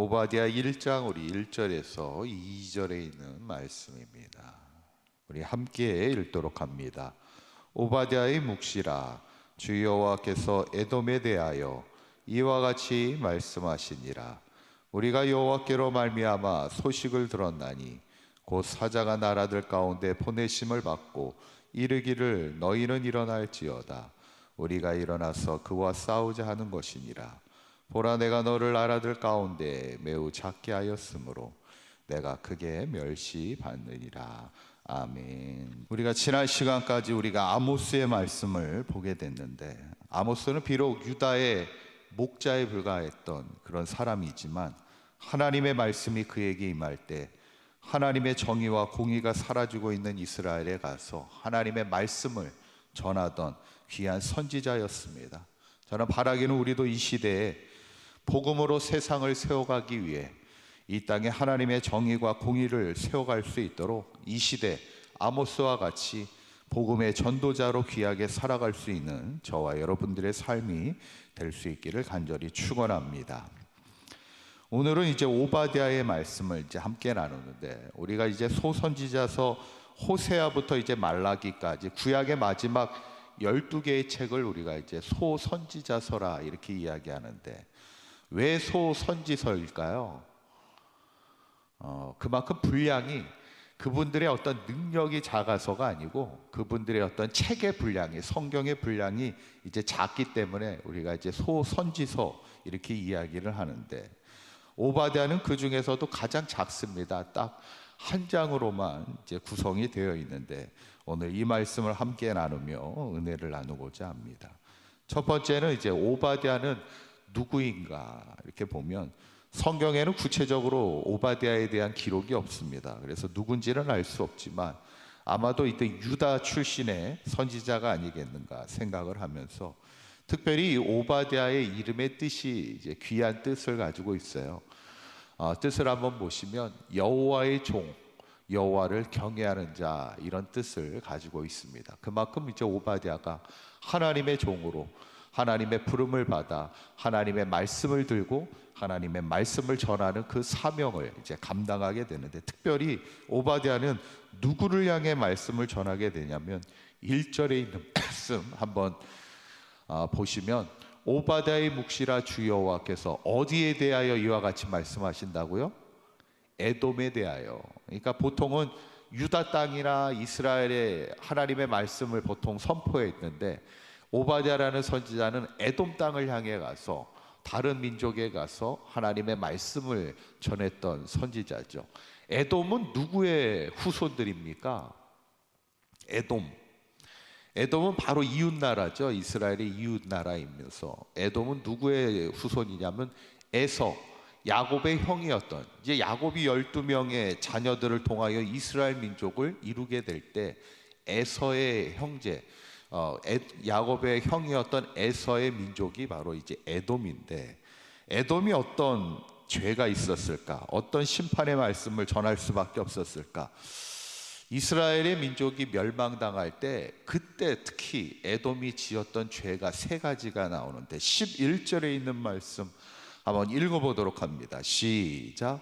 오바댜 1장 우리 1절에서 2절에 있는 말씀입니다. 우리 함께 읽도록 합니다. 오바댜의 묵시라. 주 여호와께서 에돔에 대하여 이와 같이 말씀하시니라. 우리가 여호와께로 말미암아 소식을 들었나니 곧 사자가 나라들 가운데 보내심을 받고 이르기를 너희는 일어날지어다. 우리가 일어나서 그와 싸우자 하는 것이니라. 보라, 내가 너를 나라들 가운데 매우 작게 하였으므로 내가 크게 멸시받느니라. 아멘. 우리가 지난 시간까지 우리가 아모스의 말씀을 보게 됐는데, 아모스는 비록 유다의 목자에 불과했던 그런 사람이지만 하나님의 말씀이 그에게 임할 때 하나님의 정의와 공의가 사라지고 있는 이스라엘에 가서 하나님의 말씀을 전하던 귀한 선지자였습니다. 저는 바라기는 우리도 이 시대에 복음으로 세상을 세워가기 위해 이 땅에 하나님의 정의과 공의를 세워갈 수 있도록 이 시대 아모스와 같이 복음의 전도자로 귀하게 살아갈 수 있는 저와 여러분들의 삶이 될 수 있기를 간절히 축원합니다. 오늘은 이제 오바댜의 말씀을 이제 함께 나누는데, 우리가 이제 소선지자서 호세아부터 이제 말라기까지 구약의 마지막 12개의 책을 우리가 이제 소선지자서라 이렇게 이야기하는데, 왜 소선지서일까요? 그만큼 분량이, 그분들의 어떤 능력이 작아서가 아니고 그분들의 어떤 책의 분량이, 성경의 분량이 이제 작기 때문에 우리가 이제 소선지서 이렇게 이야기를 하는데, 오바댜는 그 중에서도 가장 작습니다. 딱 한 장으로만 이제 구성이 되어 있는데, 오늘 이 말씀을 함께 나누며 은혜를 나누고자 합니다. 첫 번째는 이제 오바댜는 누구인가 이렇게 보면 성경에는 구체적으로 오바댜에 대한 기록이 없습니다. 그래서 누군지는 알 수 없지만 아마도 이때 유다 출신의 선지자가 아니겠는가 생각을 하면서, 특별히 오바댜의 이름의 뜻이 이제 귀한 뜻을 가지고 있어요. 뜻을 한번 보시면 여호와의 종, 여호와를 경외하는 자, 이런 뜻을 가지고 있습니다. 그만큼 이제 오바댜가 하나님의 종으로 하나님의 부름을 받아 하나님의 말씀을 들고 하나님의 말씀을 전하는 그 사명을 이제 감당하게 되는데, 특별히 오바댜는 누구를 향해 말씀을 전하게 되냐면 1절에 있는 말씀 한번 보시면, 오바댜의 묵시라 주 여호와께서 어디에 대하여 이와 같이 말씀하신다고요? 에돔에 대하여. 그러니까 보통은 유다 땅이나 이스라엘의 하나님의 말씀을 보통 선포했는데, 오바댜라는 선지자는 에돔 땅을 향해 가서 다른 민족에 가서 하나님의 말씀을 전했던 선지자죠. 에돔은 누구의 후손들입니까? 에돔은 바로 이웃나라죠. 이스라엘의 이웃나라이면서 에돔은 누구의 후손이냐면 에서, 야곱의 형이었던, 이제 야곱이 12명의 자녀들을 통하여 이스라엘 민족을 이루게 될 때 에서의 형제, 야곱의 형이었던 에서의 민족이 바로 이제 에돔인데, 에돔이 어떤 죄가 있었을까? 어떤 심판의 말씀을 전할 수밖에 없었을까? 이스라엘의 민족이 멸망당할 때 그때 특히 에돔이 지었던 죄가 3가지가 나오는데, 11절에 있는 말씀 한번 읽어보도록 합니다. 시작.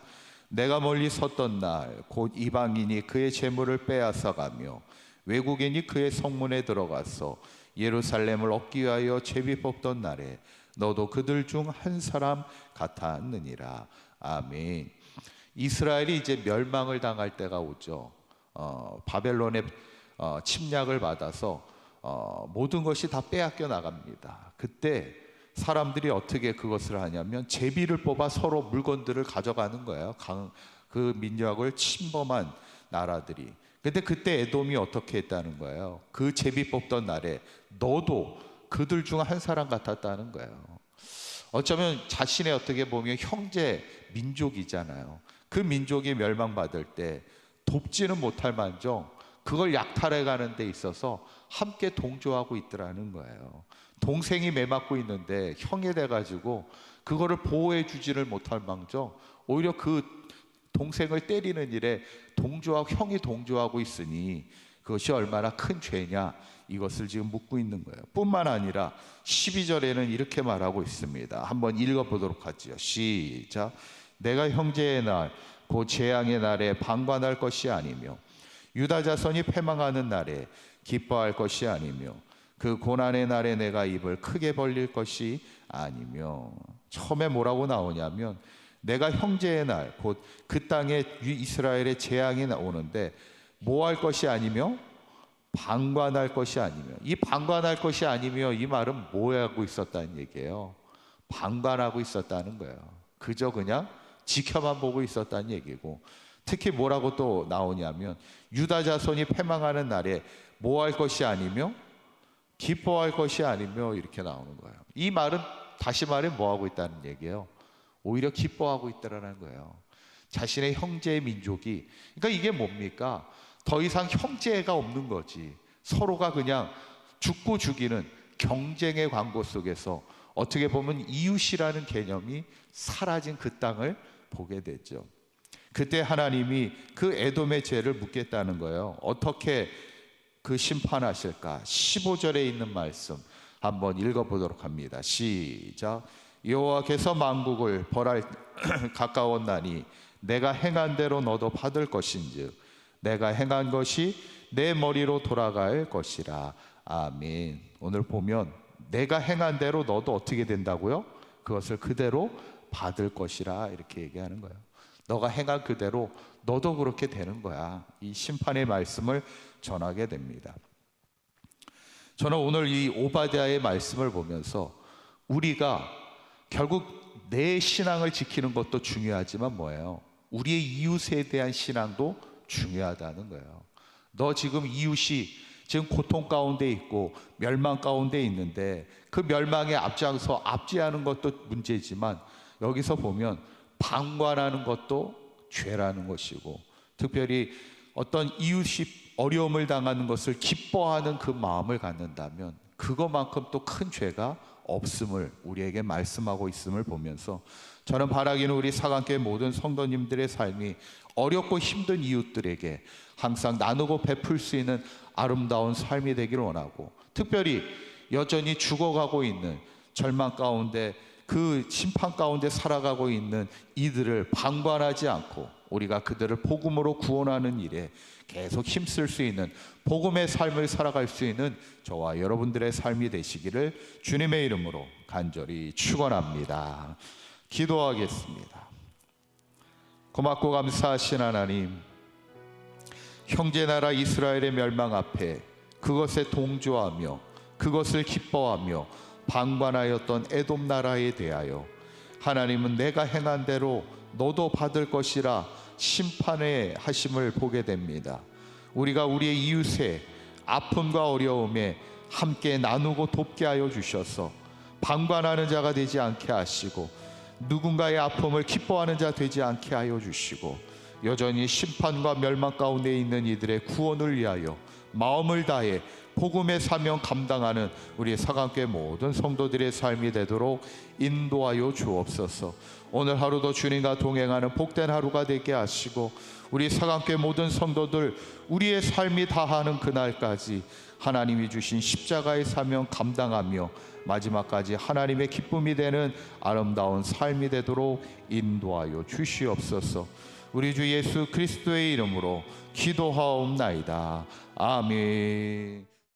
내가 멀리 섰던 날 곧 이방인이 그의 재물을 빼앗아가며 외국인이 그의 성문에 들어가서 예루살렘을 얻기 위하여 제비 뽑던 날에 너도 그들 중 한 사람 같았느니라. 아멘. 이스라엘이 이제 멸망을 당할 때가 오죠. 바벨론의 침략을 받아서 모든 것이 다 빼앗겨 나갑니다. 그때 사람들이 어떻게 그것을 하냐면 제비를 뽑아 서로 물건들을 가져가는 거예요. 그 민족을 침범한 나라들이. 근데 그때 에돔이 어떻게 했다는 거예요? 그 제비 뽑던 날에 너도 그들 중 한 사람 같았다는 거예요. 어쩌면 자신의 어떻게 보면 형제 민족이잖아요. 그 민족이 멸망받을 때 돕지는 못할 만정 그걸 약탈해 가는 데 있어서 함께 동조하고 있더라는 거예요. 동생이 매맞고 있는데 형이 돼가지고 그거를 보호해 주지를 못할 망정 오히려 그 동생을 때리는 일에 형이 동조하고 있으니 그것이 얼마나 큰 죄냐, 이것을 지금 묻고 있는 거예요. 뿐만 아니라 12절에는 이렇게 말하고 있습니다. 한번 읽어보도록 하죠. 시작. 내가 형제의 날 곧 재앙의 날에 방관할 것이 아니며 유다 자손이 패망하는 날에 기뻐할 것이 아니며 그 고난의 날에 내가 입을 크게 벌릴 것이 아니며. 처음에 뭐라고 나오냐면 내가 형제의 날 곧 그 땅에 이스라엘의 재앙이 오는데 뭐 할 것이 아니며 방관할 것이 아니며. 이 방관할 것이 아니며 이 말은 뭐 하고 있었다는 얘기예요? 방관하고 있었다는 거예요. 그저 그냥 지켜만 보고 있었다는 얘기고, 특히 뭐라고 또 나오냐면 유다 자손이 패망하는 날에 뭐 할 것이 아니며 기뻐할 것이 아니며 이렇게 나오는 거예요. 이 말은 다시 말해 뭐 하고 있다는 얘기예요? 오히려 기뻐하고 있다라는 거예요. 자신의 형제의 민족이, 그러니까 이게 뭡니까? 더 이상 형제가 없는 거지. 서로가 그냥 죽고 죽이는 경쟁의 광고 속에서 어떻게 보면 이웃이라는 개념이 사라진 그 땅을 보게 되죠. 그때 하나님이 그 에돔의 죄를 묻겠다는 거예요. 어떻게 그 심판하실까? 15절에 있는 말씀 한번 읽어보도록 합니다. 시작. 여호와께서 만국을 벌할 가까웠나니 내가 행한 대로 너도 받을 것인즉 내가 행한 것이 내 머리로 돌아갈 것이라. 아멘. 오늘 보면 내가 행한 대로 너도 어떻게 된다고요? 그것을 그대로 받을 것이라 이렇게 얘기하는 거예요. 너가 행한 그대로 너도 그렇게 되는 거야. 이 심판의 말씀을 전하게 됩니다. 저는 오늘 이 오바댜의 말씀을 보면서 우리가 결국 내 신앙을 지키는 것도 중요하지만 뭐예요? 우리의 이웃에 대한 신앙도 중요하다는 거예요. 너 지금 이웃이 지금 고통 가운데 있고 멸망 가운데 있는데 그 멸망에 앞장서 압제하는 것도 문제지만 여기서 보면 방관하는 것도 죄라는 것이고, 특별히 어떤 이웃이 어려움을 당하는 것을 기뻐하는 그 마음을 갖는다면 그것만큼 또 큰 죄가 없음을 우리에게 말씀하고 있음을 보면서 저는 바라기는 우리 사강교회 모든 성도님들의 삶이 어렵고 힘든 이웃들에게 항상 나누고 베풀 수 있는 아름다운 삶이 되기를 원하고, 특별히 여전히 죽어가고 있는 절망 가운데 그 심판 가운데 살아가고 있는 이들을 방관하지 않고 우리가 그들을 복음으로 구원하는 일에 계속 힘쓸 수 있는 복음의 삶을 살아갈 수 있는 저와 여러분들의 삶이 되시기를 주님의 이름으로 간절히 축원합니다. 기도하겠습니다. 고맙고 감사하신 하나님, 형제 나라 이스라엘의 멸망 앞에 그것에 동조하며 그것을 기뻐하며 방관하였던 에돔 나라에 대하여 하나님은 내가 행한 대로 너도 받을 것이라 심판의 하심을 보게 됩니다. 우리가 우리의 이웃의 아픔과 어려움에 함께 나누고 돕게 하여 주셔서 방관하는 자가 되지 않게 하시고 누군가의 아픔을 기뻐하는 자 되지 않게 하여 주시고 여전히 심판과 멸망 가운데 있는 이들의 구원을 위하여 마음을 다해 복음의 사명 감당하는 우리 사강교회 모든 성도들의 삶이 되도록 인도하여 주옵소서. 오늘 하루도 주님과 동행하는 복된 하루가 되게 하시고 우리 사강교회 모든 성도들 우리의 삶이 다하는 그날까지 하나님이 주신 십자가의 사명 감당하며 마지막까지 하나님의 기쁨이 되는 아름다운 삶이 되도록 인도하여 주시옵소서. 우리 주 예수 그리스도의 이름으로 기도하옵나이다. 아멘.